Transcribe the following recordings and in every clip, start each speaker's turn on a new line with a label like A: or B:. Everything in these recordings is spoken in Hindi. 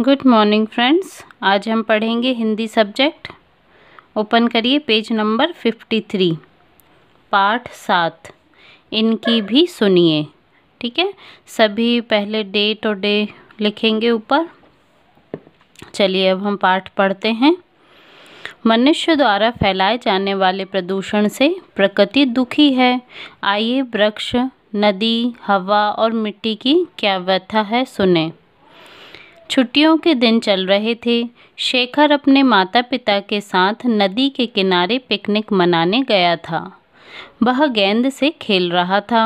A: Good morning friends. आज हम पढ़ेंगे हिंदी सब्जेक्ट। ओपन करिए पेज नंबर 53, पाठ 7। इनकी भी सुनिए। ठीक है, सभी पहले डेट और डे लिखेंगे ऊपर। चलिए अब हम पाठ पढ़ते हैं। मनुष्य द्वारा फैलाए जाने वाले प्रदूषण से प्रकृति दुखी है। आइए वृक्ष, नदी, हवा और मिट्टी की क्या व्यथा है सुने। छुट्टियों के दिन चल रहे थे। शेखर अपने माता पिता के साथ नदी के किनारे पिकनिक मनाने गया था। वह गेंद से खेल रहा था।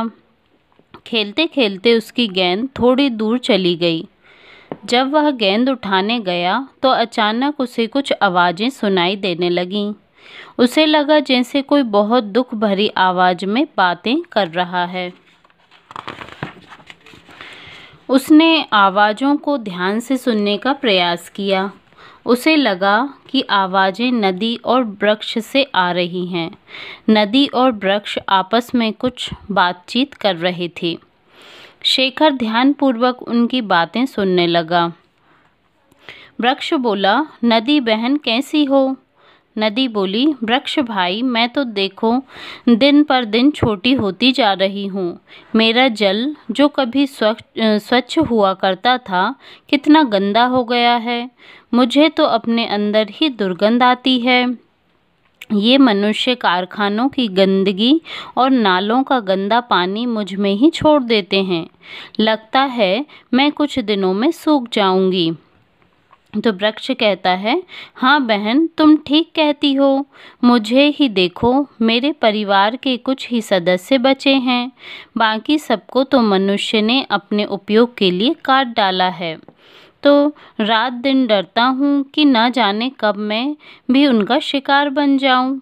A: खेलते खेलते उसकी गेंद थोड़ी दूर चली गई। जब वह गेंद उठाने गया तो अचानक उसे कुछ आवाज़ें सुनाई देने लगीं। उसे लगा जैसे कोई बहुत दुख भरी आवाज़ में बातें कर रहा है। उसने आवाज़ों को ध्यान से सुनने का प्रयास किया। उसे लगा कि आवाज़ें नदी और वृक्ष से आ रही हैं। नदी और वृक्ष आपस में कुछ बातचीत कर रहे थे। शेखर ध्यानपूर्वक उनकी बातें सुनने लगा। वृक्ष बोला, नदी बहन कैसी हो? नदी बोली, वृक्ष भाई मैं तो देखो दिन पर दिन छोटी होती जा रही हूँ। मेरा जल जो कभी स्वच्छ हुआ करता था कितना गंदा हो गया है। मुझे तो अपने अंदर ही दुर्गंध आती है। ये मनुष्य कारखानों की गंदगी और नालों का गंदा पानी मुझ में ही छोड़ देते हैं। लगता है मैं कुछ दिनों में सूख जाऊंगी। तो वृक्ष कहता है, हाँ बहन तुम ठीक कहती हो। मुझे ही देखो, मेरे परिवार के कुछ ही सदस्य बचे हैं। बाकी सबको तो मनुष्य ने अपने उपयोग के लिए काट डाला है। तो रात दिन डरता हूँ कि न जाने कब मैं भी उनका शिकार बन जाऊँ।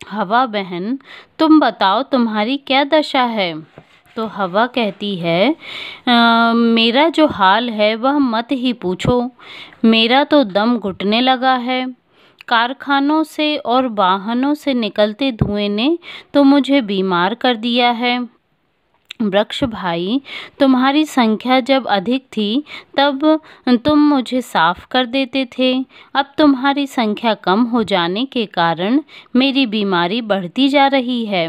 A: हवा बहन तुम बताओ तुम्हारी क्या दशा है? तो हवा कहती है, मेरा जो हाल है वह मत ही पूछो। मेरा तो दम घुटने लगा है। कारखानों से और वाहनों से निकलते धुएं ने तो मुझे बीमार कर दिया है। वृक्ष भाई तुम्हारी संख्या जब अधिक थी तब तुम मुझे साफ कर देते थे। अब तुम्हारी संख्या कम हो जाने के कारण मेरी बीमारी बढ़ती जा रही है।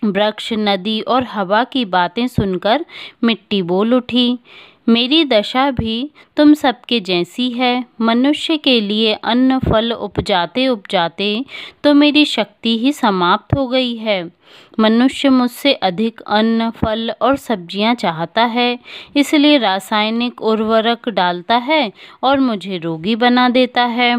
A: वृक्ष, नदी और हवा की बातें सुनकर मिट्टी बोल उठी, मेरी दशा भी तुम सबके जैसी है। मनुष्य के लिए अन्न फल उपजाते उपजाते तो मेरी शक्ति ही समाप्त हो गई है। मनुष्य मुझसे अधिक अन्न फल और सब्जियां चाहता है, इसलिए रासायनिक उर्वरक डालता है और मुझे रोगी बना देता है।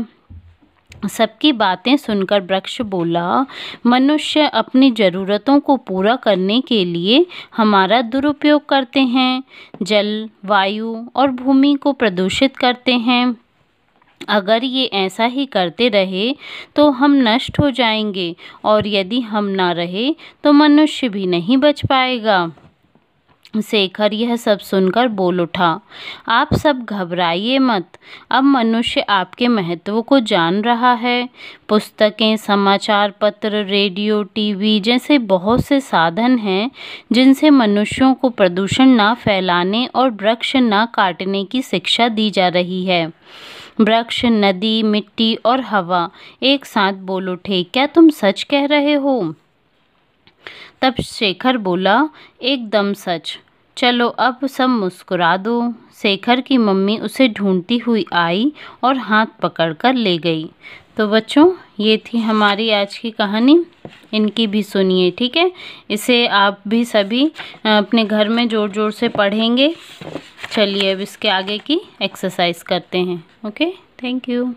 A: सबकी बातें सुनकर वृक्ष बोला, मनुष्य अपनी ज़रूरतों को पूरा करने के लिए हमारा दुरुपयोग करते हैं। जल, वायु और भूमि को प्रदूषित करते हैं। अगर ये ऐसा ही करते रहे तो हम नष्ट हो जाएंगे, और यदि हम ना रहे तो मनुष्य भी नहीं बच पाएगा। शेखर यह सब सुनकर बोल उठा, आप सब घबराइए मत। अब मनुष्य आपके महत्व को जान रहा है। पुस्तकें, समाचार पत्र, रेडियो, टीवी जैसे बहुत से साधन हैं जिनसे मनुष्यों को प्रदूषण ना फैलाने और वृक्ष ना काटने की शिक्षा दी जा रही है। वृक्ष, नदी, मिट्टी और हवा एक साथ बोल उठे, क्या तुम सच कह रहे हो? तब शेखर बोला, एकदम सच। चलो अब सब मुस्कुरा दो। शेखर की मम्मी उसे ढूंढती हुई आई और हाथ पकड़कर ले गई। तो बच्चों ये थी हमारी आज की कहानी। इनकी भी सुनिए, ठीक है। इसे आप भी सभी अपने घर में ज़ोर ज़ोर से पढ़ेंगे। चलिए अब इसके आगे की एक्सरसाइज करते हैं। Okay, thank you.